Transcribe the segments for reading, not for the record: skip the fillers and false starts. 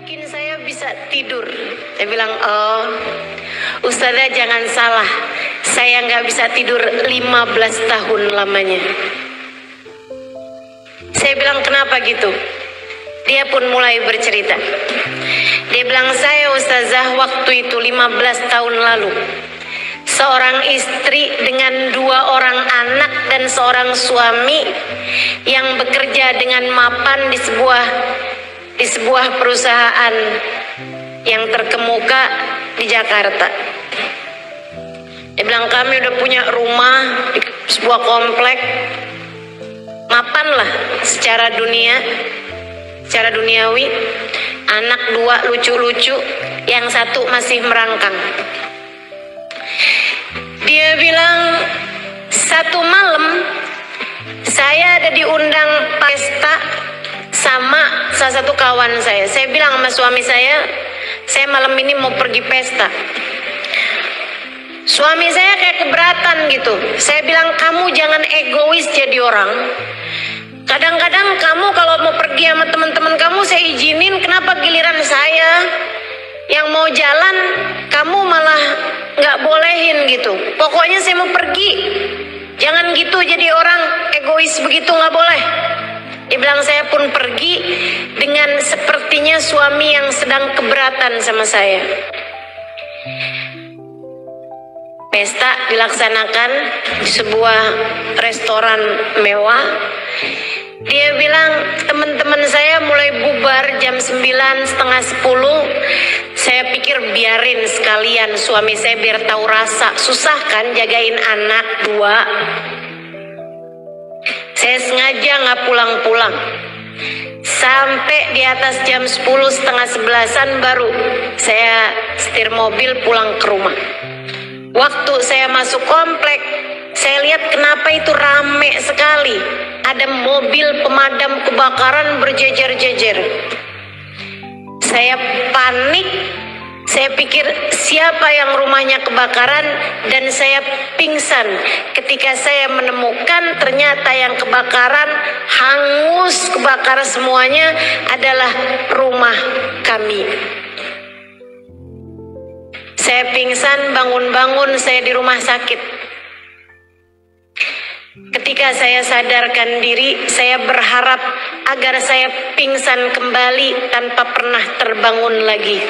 bikin saya bisa tidur. Saya bilang, oh Ustazah jangan salah, saya nggak bisa tidur 15 tahun lamanya. Saya bilang kenapa gitu? Dia pun mulai bercerita. Dia bilang, saya Ustazah waktu itu 15 tahun lalu, seorang istri dengan 2 orang anak dan seorang suami yang bekerja dengan mapan di sebuah perusahaan yang terkemuka di Jakarta. Dia bilang kami udah punya rumah di sebuah komplek, mapan lah secara duniawi, anak 2 lucu-lucu, yang 1 masih merangkang. Dia bilang satu malam saya ada diundang pesta sama salah satu kawan saya. Saya bilang sama suami saya malam ini mau pergi pesta. Suami saya kayak keberatan gitu. Saya bilang, kamu jangan egois jadi orang. Kadang-kadang kamu kalau mau pergi sama teman-teman kamu saya izinin, kenapa giliran saya yang mau jalan kamu malah nggak bolehin gitu? Pokoknya saya mau pergi, jangan gitu jadi orang egois begitu, nggak boleh. Dia bilang saya pun pergi dengan sepertinya suami yang sedang keberatan sama saya. Pesta dilaksanakan di sebuah restoran mewah. Dia bilang teman-teman saya mulai bubar jam 9, setengah 10. Saya pikir biarin sekalian suami saya biar tahu rasa. Susah kan jagain anak 2. Saya sengaja nggak pulang-pulang. Sampai di atas jam 10, setengah 11-an baru saya setir mobil pulang ke rumah. Waktu saya masuk komplek, saya lihat kenapa itu rame sekali. Ada mobil pemadam kebakaran berjejer-jejer. Saya panik. Saya pikir siapa yang rumahnya kebakaran, dan saya pingsan ketika saya menemukan ternyata yang kebakaran, hangus kebakaran semuanya adalah rumah kami. Saya pingsan, bangun-bangun saya di rumah sakit. Ketika saya sadarkan diri, saya berharap agar saya pingsan kembali tanpa pernah terbangun lagi.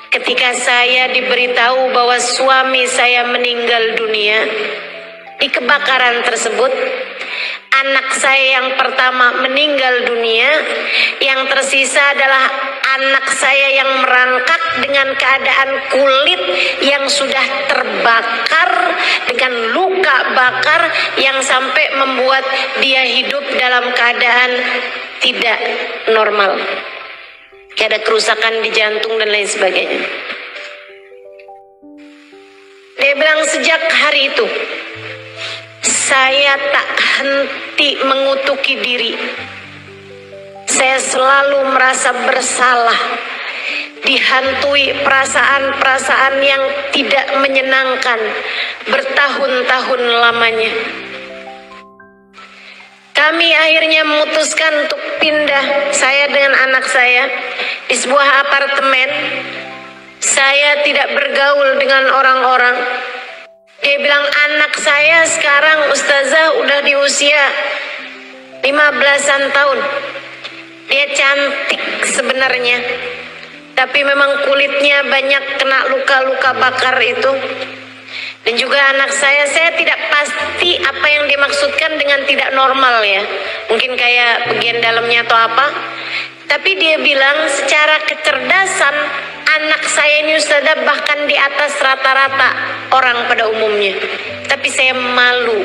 Ketika saya diberitahu bahwa suami saya meninggal dunia di kebakaran tersebut, anak saya yang pertama meninggal dunia, yang tersisa adalah anak saya yang merangkak dengan keadaan kulit yang sudah terbakar dengan luka bakar yang sampai membuat dia hidup dalam keadaan tidak normal. Kayak ada kerusakan di jantung dan lain sebagainya. Dia bilang sejak hari itu saya tak henti mengutuki diri. Saya selalu merasa bersalah, dihantui perasaan-perasaan yang tidak menyenangkan bertahun-tahun lamanya. Kami akhirnya memutuskan untuk pindah, saya dengan anak saya, di sebuah apartemen. Saya tidak bergaul dengan orang-orang. Dia bilang anak saya sekarang Ustazah udah di usia 15-an tahun. Dia cantik sebenarnya, tapi memang kulitnya banyak kena luka-luka bakar itu. Dan juga anak saya tidak pasti apa yang dimaksudkan dengan tidak normal ya. Mungkin kayak bagian dalamnya atau apa. Tapi dia bilang secara kecerdasan anak saya ini Ustazah bahkan di atas rata-rata orang pada umumnya. Tapi saya malu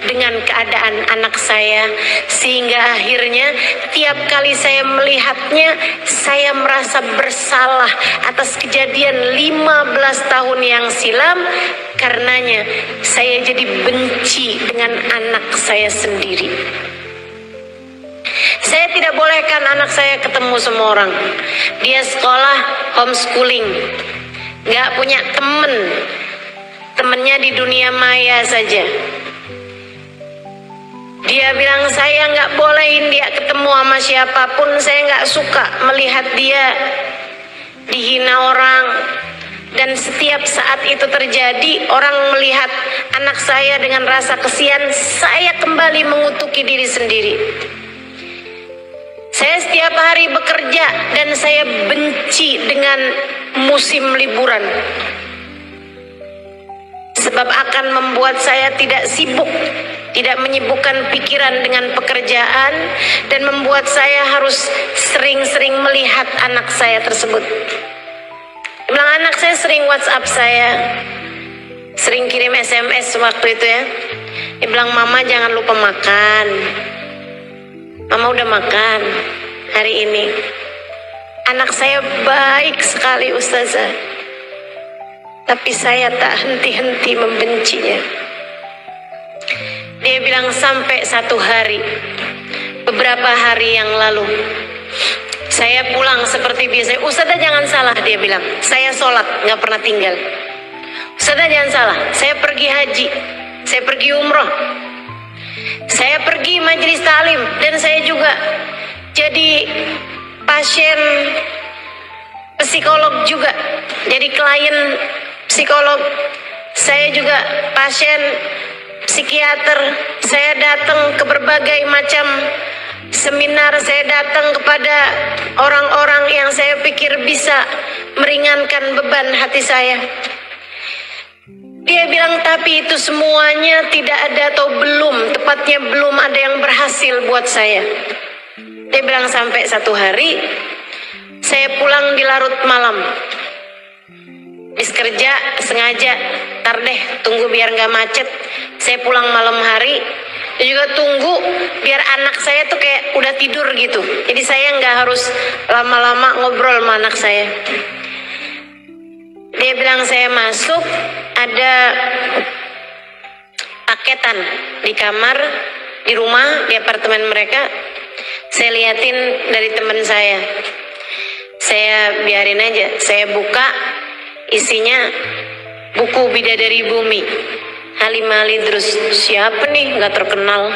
dengan keadaan anak saya, sehingga akhirnya tiap kali saya melihatnya saya merasa bersalah atas kejadian 15 tahun yang silam. Karenanya saya jadi benci dengan anak saya sendiri. Saya tidak bolehkan anak saya ketemu semua orang. Dia sekolah homeschooling, gak punya temen. Temennya di dunia maya saja. Dia bilang saya nggak bolehin dia ketemu sama siapapun, saya nggak suka melihat dia dihina orang. Dan setiap saat itu terjadi, orang melihat anak saya dengan rasa kesian, saya kembali mengutuki diri sendiri. Saya setiap hari bekerja dan saya benci dengan musim liburan. Sebab akan membuat saya tidak sibuk, tidak menyibukkan pikiran dengan pekerjaan, dan membuat saya harus sering-sering melihat anak saya tersebut. Dia bilang anak saya sering WhatsApp saya, sering kirim SMS waktu itu ya. Dia bilang mama jangan lupa makan. Mama udah makan hari ini. Anak saya baik sekali Ustazah, tapi saya tak henti-henti membencinya. Dia bilang sampai satu hari, beberapa hari yang lalu, saya pulang seperti biasa. Ustazah jangan salah, dia bilang, saya sholat gak pernah tinggal. Ustazah jangan salah, saya pergi haji, saya pergi umroh, saya pergi majelis taklim, dan saya juga jadi pasien psikolog juga, jadi klien psikolog. Saya juga pasien psikiater. Saya datang ke berbagai macam seminar, saya datang kepada orang-orang yang saya pikir bisa meringankan beban hati saya. Dia bilang tapi itu semuanya tidak ada, atau belum, tepatnya belum ada yang berhasil buat saya. Dia bilang sampai satu hari saya pulang di larut malam, habis kerja sengaja, ntar deh tunggu biar gak macet, saya pulang malam hari. Dan juga tunggu biar anak saya tuh kayak udah tidur gitu, jadi saya nggak harus lama-lama ngobrol sama anak saya. Dia bilang saya masuk, ada paketan di kamar, di rumah, di apartemen mereka. Saya liatin dari teman saya biarin aja. Saya buka, isinya buku Bidadari Bumi, Halimah Al-Idrus. Siapa nih, nggak terkenal.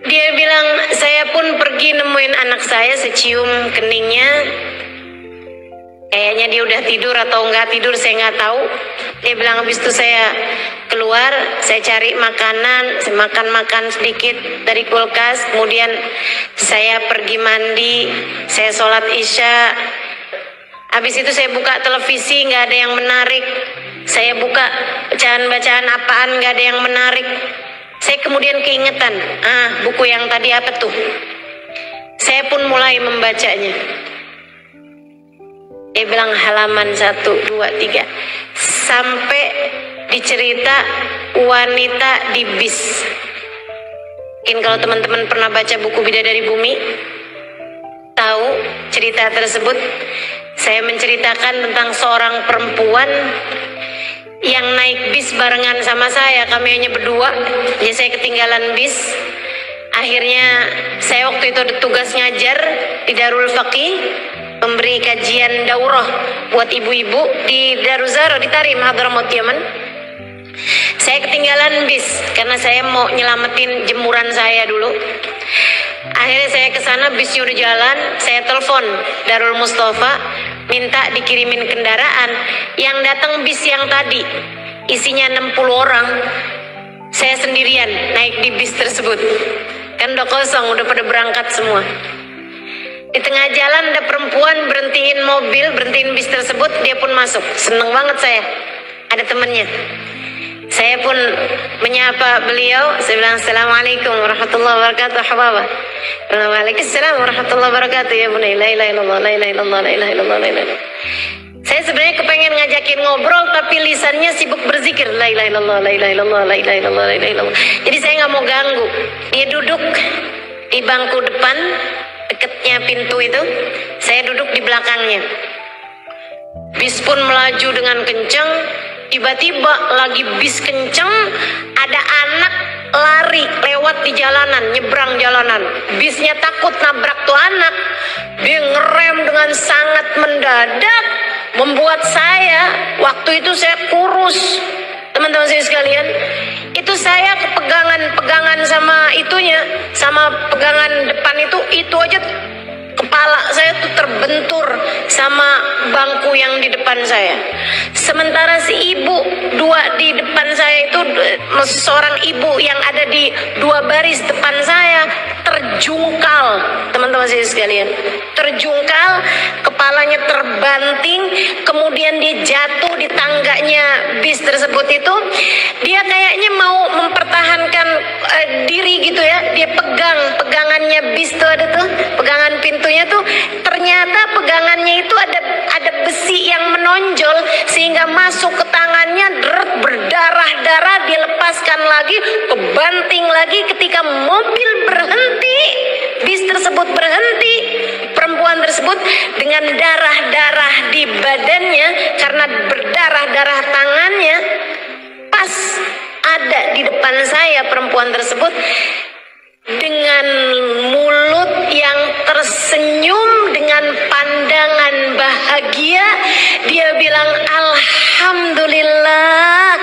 Dia bilang saya pun pergi nemuin anak saya, secium keningnya. Kayaknya dia udah tidur atau nggak tidur, saya nggak tahu. Dia bilang habis itu saya keluar, saya cari makanan, saya makan sedikit dari kulkas. Kemudian saya pergi mandi, saya sholat isya. Habis itu saya buka televisi, nggak ada yang menarik. Saya buka bacaan-bacaan apaan, nggak ada yang menarik. Saya kemudian keingetan, buku yang tadi apa tuh? Saya pun mulai membacanya. Dia bilang halaman 1, 2, 3, sampai dicerita wanita di bis. Mungkin kalau teman-teman pernah baca buku Bidadari Bumi, tahu cerita tersebut. Saya menceritakan tentang seorang perempuan yang naik bis barengan sama saya. Kami hanya berdua, jadi saya ketinggalan bis. Akhirnya saya waktu itu ada tugas ngajar di Darul Faqih, memberi kajian daurah buat ibu-ibu di Daruzaro di Tarim, Hadramaut, Yaman. Saya ketinggalan bis karena saya mau nyelamatin jemuran saya dulu. Akhirnya saya ke sana, bisnya udah jalan. Saya telepon Darul Mustafa, minta dikirimin kendaraan. Yang datang bis yang tadi isinya 60 orang. Saya sendirian naik di bis tersebut. Kan udah kosong, udah pada berangkat semua. Di tengah jalan ada perempuan berhentiin mobil, berhentiin bis tersebut, dia pun masuk. Seneng banget saya, ada temennya. Saya pun menyapa beliau, saya bilang Assalamualaikum warahmatullahi wabarakatuh, hababa. Waalaikumsalam warahmatullahi wabarakatuh, ya bunai, la ilaha illallah, la ilaha illallah, la ilaha illallah, la ilaha illallah. Saya sebenarnya kepengen ngajakin ngobrol, tapi lisannya sibuk berzikir, la ilaha illallah, la ilaha illallah, la ilaha illallah, la ilaha illallah. Jadi saya nggak mau ganggu. Dia duduk di bangku depan, deketnya pintu itu, saya duduk di belakangnya. Bis pun melaju dengan kencang. Tiba-tiba lagi bis kencang, ada anak lari lewat di jalanan, nyebrang jalanan. Bisnya takut nabrak tuh anak. Dia ngerem dengan sangat mendadak, membuat saya, waktu itu saya kurus, teman-teman saya sekalian, itu Terus saya kepegangan sama itunya, sama pegangan depan itu aja kepala saya tuh terbentur sama bangku yang di depan saya. Sementara si ibu dua di depan saya itu, seorang ibu yang ada di dua baris depan saya terjungkal, teman-teman saya sekalian, terjungkal, kepalanya terbanting, kemudian dia jatuh di tangganya bis tersebut itu. Dia kayaknya mau mempertahankan diri gitu ya, dia pegangannya bis tuh, ada tuh pegangan pintunya tuh, ternyata pegangannya itu ada besi yang menonjol sehingga masuk ke tangannya, berdarah-darah, dilepaskan lagi, kebanting lagi. Ketika mobil berhenti, bis tersebut berhenti, perempuan tersebut dengan darah-darah di badannya karena berdarah-darah tangannya, pas ada di depan saya perempuan tersebut dengan mulut yang tersenyum dengan pandangan bahagia. Dia bilang, alhamdulillah,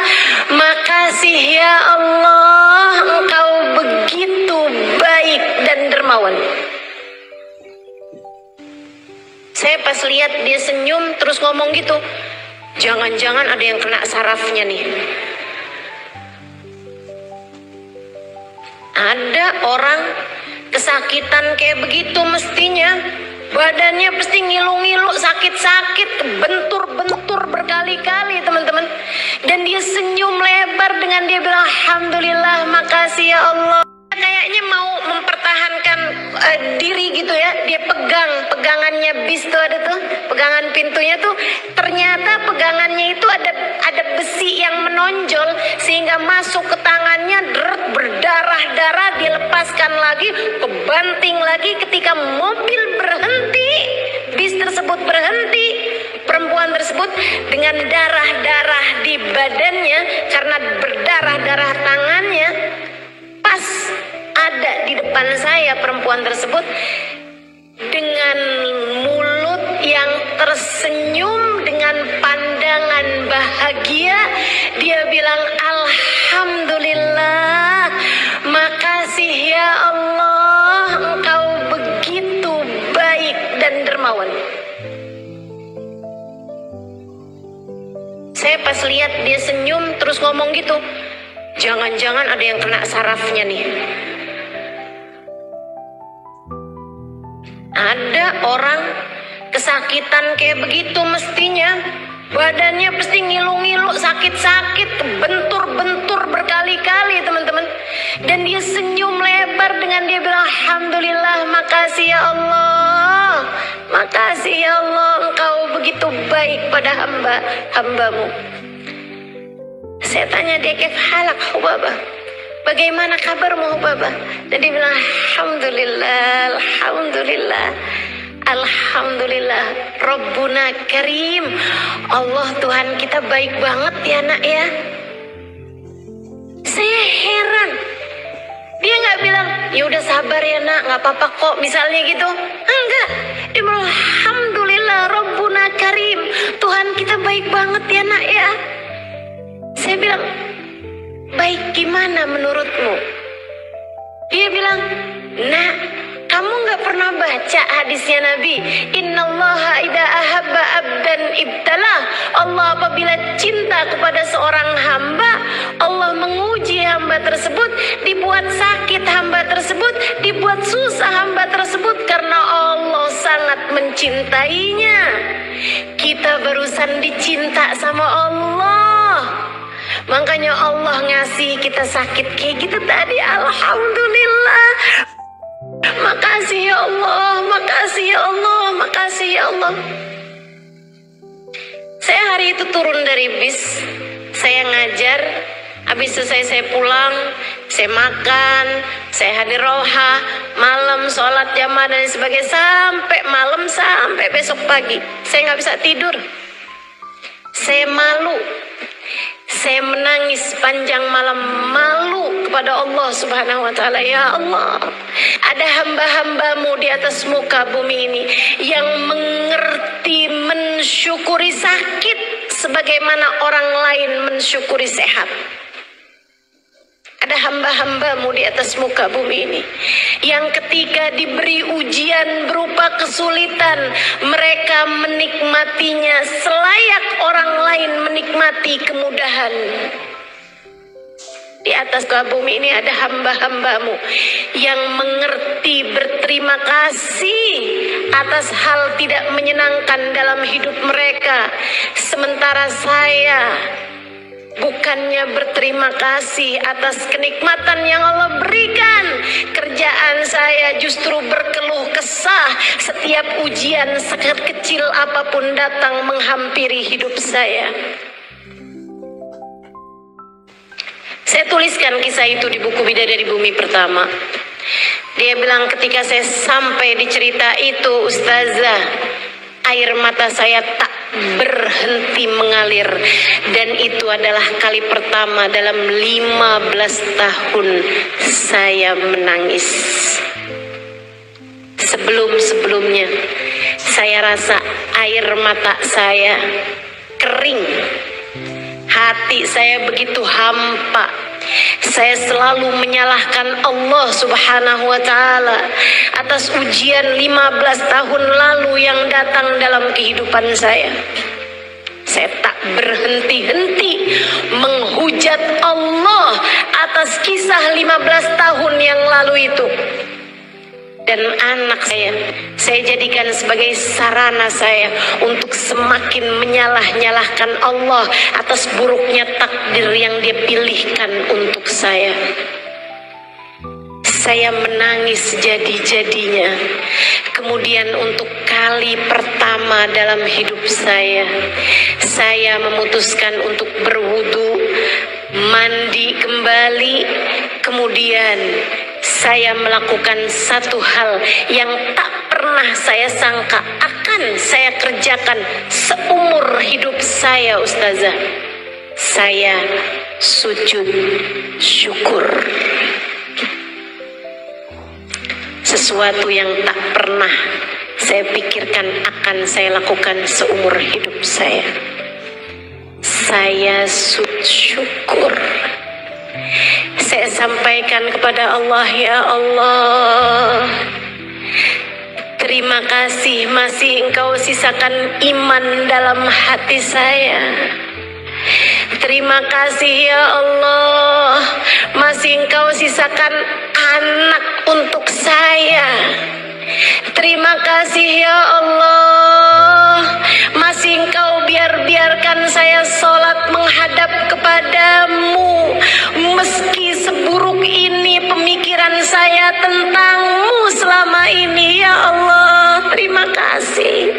makasih ya Allah, engkau begitu baik dan dermawan. Saya pas lihat dia senyum terus ngomong gitu, jangan-jangan ada yang kena sarafnya nih. Ada orang kesakitan kayak begitu mestinya badannya pasti ngilu-ngilu, sakit-sakit, bentur-bentur berkali-kali, teman-teman. Dan dia senyum lebar dengan dia bilang, alhamdulillah, makasih ya Allah. Kayaknya mau mempertahankan diri gitu ya, dia pegangannya bis tuh, ada tuh pegangan pintunya tuh, ternyata pegangannya itu ada besi yang menonjol sehingga masuk ke tangannya, berdarah-darah, dilepaskan lagi, kebanting lagi. Ketika mobil berhenti, bis tersebut berhenti, perempuan tersebut dengan darah-darah di badannya karena berdarah-darah tangannya, pas ada di depan saya perempuan tersebut dengan mulut yang tersenyum dengan pandangan bahagia. Dia bilang, alhamdulillah, makasih ya Allah, engkau begitu baik dan dermawan. Saya pas lihat dia senyum terus ngomong gitu, jangan-jangan ada yang kena sarafnya nih. Ada orang kesakitan kayak begitu mestinya badannya pasti ngilu-ngilu, sakit-sakit, bentur-bentur berkali-kali, teman-teman. Dan dia senyum lebar dengan dia bilang, alhamdulillah, makasih ya Allah, makasih ya Allah, engkau begitu baik pada hambamu. Saya tanya dia, kef halak Hubabah, bagaimana kabarmu Hubabah? Dan dia bilang, alhamdulillah, alhamdulillah, alhamdulillah, Rabbuna Karim, Allah Tuhan kita baik banget ya nak ya. Saya heran, dia nggak bilang ya udah sabar ya nak, nggak apa-apa kok misalnya gitu, enggak. Dia bilang, alhamdulillah, Rabbuna Karim, Tuhan kita baik banget ya nak ya. Saya bilang, baik gimana menurutmu? Dia bilang, nak, kamu gak pernah baca hadisnya Nabi, innallaha idza ahabba abdan ibtalah. Allah apabila cinta kepada seorang hamba, Allah menguji hamba tersebut, dibuat sakit hamba tersebut, dibuat susah hamba tersebut karena Allah sangat mencintainya. Kita barusan dicinta sama Allah, makanya Allah ngasih kita sakit kayak gitu tadi. Alhamdulillah, makasih ya Allah, makasih ya Allah, makasih ya Allah. Saya hari itu turun dari bis, saya ngajar, habis itu saya pulang, saya makan, saya hadir roha, malam sholat jamaah dan sebagainya, sampai malam, sampai besok pagi saya nggak bisa tidur. Saya malu, saya menangis panjang malam, malu kepada Allah Subhanahu wa Ta'ala. Ya Allah, ada hamba-hambamu di atas muka bumi ini yang mengerti mensyukuri sakit sebagaimana orang lain mensyukuri sehat. Ada hamba-hambamu di atas muka bumi ini yang ketika diberi ujian berupa kesulitan, mereka menikmatinya selayak orang lain menikmati kemudahan. Di atas muka bumi ini ada hamba-hambamu yang mengerti berterima kasih atas hal tidak menyenangkan dalam hidup mereka. Sementara saya bukannya berterima kasih atas kenikmatan yang Allah berikan, kerjaan saya justru berkeluh kesah setiap ujian sekecil apapun datang menghampiri hidup saya. Saya tuliskan kisah itu di buku Bidadari Bumi pertama. Dia bilang ketika saya sampai di cerita itu, Ustazah, air mata saya tak berhenti mengalir. Dan itu adalah kali pertama dalam 15 tahun saya menangis. Sebelum-sebelumnya saya rasa air mata saya kering. Hati saya begitu hampa. Saya selalu menyalahkan Allah Subhanahu wa Ta'ala atas ujian 15 tahun lalu yang datang dalam kehidupan saya. Saya tak berhenti-henti menghujat Allah atas kisah 15 tahun yang lalu itu. Dan anak saya jadikan sebagai sarana saya untuk semakin menyalah-nyalahkan Allah atas buruknya takdir yang Dia pilihkan untuk saya. Saya menangis jadi-jadinya. Kemudian untuk kali pertama dalam hidup saya memutuskan untuk berwudu, mandi kembali. Kemudian saya melakukan satu hal yang tak pernah saya sangka akan saya kerjakan seumur hidup saya, Ustazah. Saya sujud syukur. Sesuatu yang tak pernah saya pikirkan akan saya lakukan seumur hidup saya. Saya sujud syukur. Saya sampaikan kepada Allah, ya Allah, terima kasih masih Engkau sisakan iman dalam hati saya. Terima kasih ya Allah, masih Engkau sisakan anak untuk saya. Terima kasih ya Allah, masih Engkau biarkan saya sholat menghadap kepadamu. Meski seburuk ini pemikiran saya tentangmu selama ini, ya Allah, terima kasih.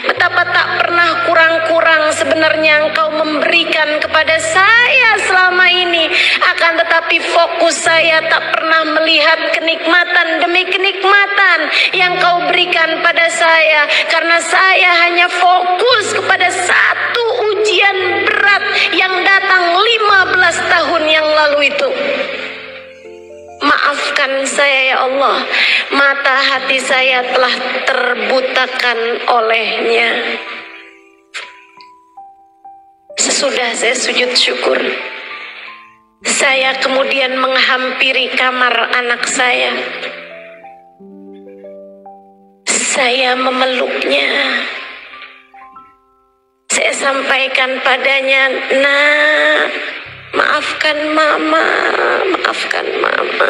Betapa tak pernah kurang-kurang sebenarnya Engkau memberikan kepada saya selama ini. Akan tetapi fokus saya tak pernah melihat kenikmatan demi kenikmatan yang Kau berikan pada saya. Karena saya hanya fokus kepada satu ujian berat yang datang 15 tahun yang lalu itu. Maafkan saya ya Allah, mata hati saya telah terbutakan olehnya. Sesudah saya sujud syukur, saya kemudian menghampiri kamar anak saya. Saya memeluknya. Saya sampaikan padanya, "Nak, maafkan mama, maafkan mama.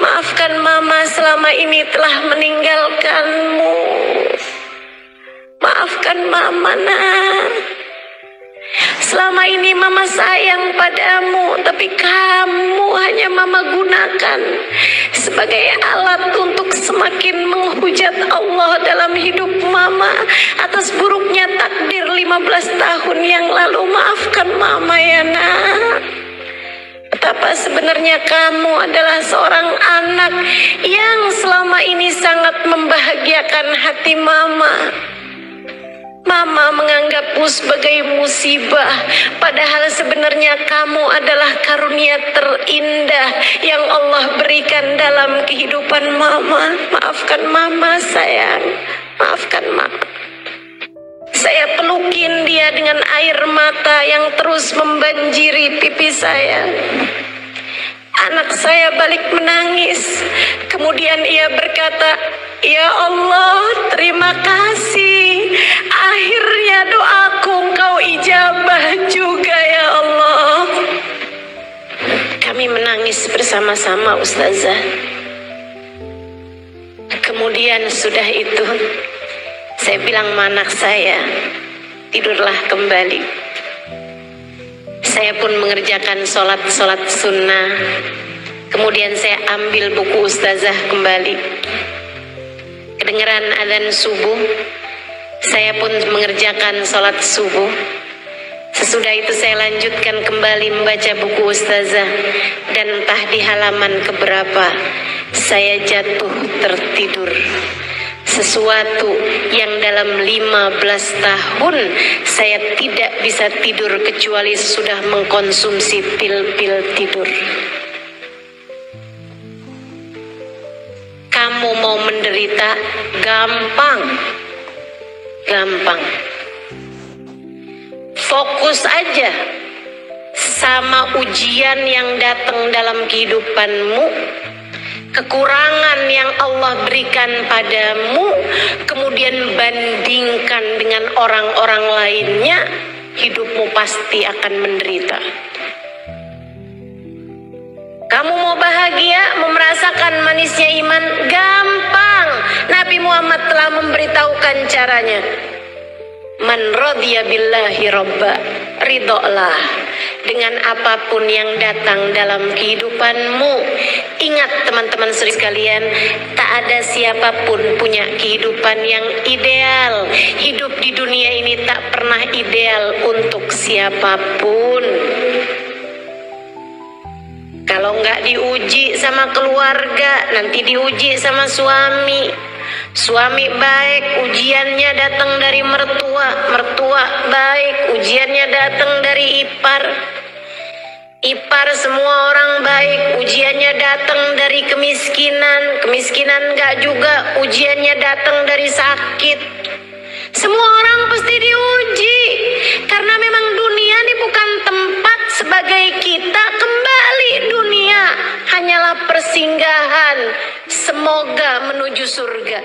Maafkan mama selama ini telah meninggalkanmu. Maafkan mama, nak. Selama ini mama sayang padamu, tapi kamu hanya mama gunakan sebagai alat untuk semakin menghujat Allah dalam hidup mama atas buruknya takdir 15 tahun yang lalu. Maafkan mama ya nak. Betapa sebenarnya kamu adalah seorang anak yang selama ini sangat membahagiakan hati mama. Mama menganggapmu sebagai musibah, padahal sebenarnya kamu adalah karunia terindah yang Allah berikan dalam kehidupan mama. Maafkan mama sayang, maafkan mama. Saya saya pelukin dia dengan air mata yang terus membanjiri pipi saya. Anak saya balik menangis. Kemudian ia berkata, "Ya Allah, terima kasih. Akhirnya doaku Engkau ijabah juga ya Allah." Kami menangis bersama-sama, Ustazah. Kemudian sudah itu, saya bilang sama anak saya, "Tidurlah kembali." Saya pun mengerjakan sholat sunnah. Kemudian saya ambil buku Ustazah kembali. Kedengaran adzan subuh, saya pun mengerjakan sholat subuh. Sesudah itu saya lanjutkan kembali membaca buku Ustazah. Dan entah di halaman keberapa, saya jatuh tertidur. Sesuatu yang dalam 15 tahun saya tidak bisa tidur kecuali sudah mengkonsumsi pil-pil tidur. Kamu mau menderita? Gampang. Gampang. Fokus aja sama ujian yang datang dalam kehidupanmu, kekurangan yang Allah berikan padamu, kemudian bandingkan dengan orang-orang lainnya, hidupmu pasti akan menderita. Kamu mau bahagia, mau merasakan manisnya iman? Gampang. Nabi Muhammad telah memberitahukan caranya. Man radiya billahi robba, ridholah dengan apapun yang datang dalam kehidupanmu. Ingat teman-teman sekalian, tak ada siapapun punya kehidupan yang ideal. Hidup di dunia ini tak pernah ideal untuk siapapun. Kalau nggak diuji sama keluarga, nanti diuji sama suami. Suami baik, ujiannya datang dari mertua. Mertua baik, ujiannya datang dari ipar. Ipar semua orang baik, ujiannya datang dari kemiskinan. Kemiskinan enggak juga, ujiannya datang dari sakit. Semua orang pasti diuji. Karena memang dunia ini bukan tempat sebagai kita kembali. Dunia hanyalah persinggahan. Semoga menuju surga.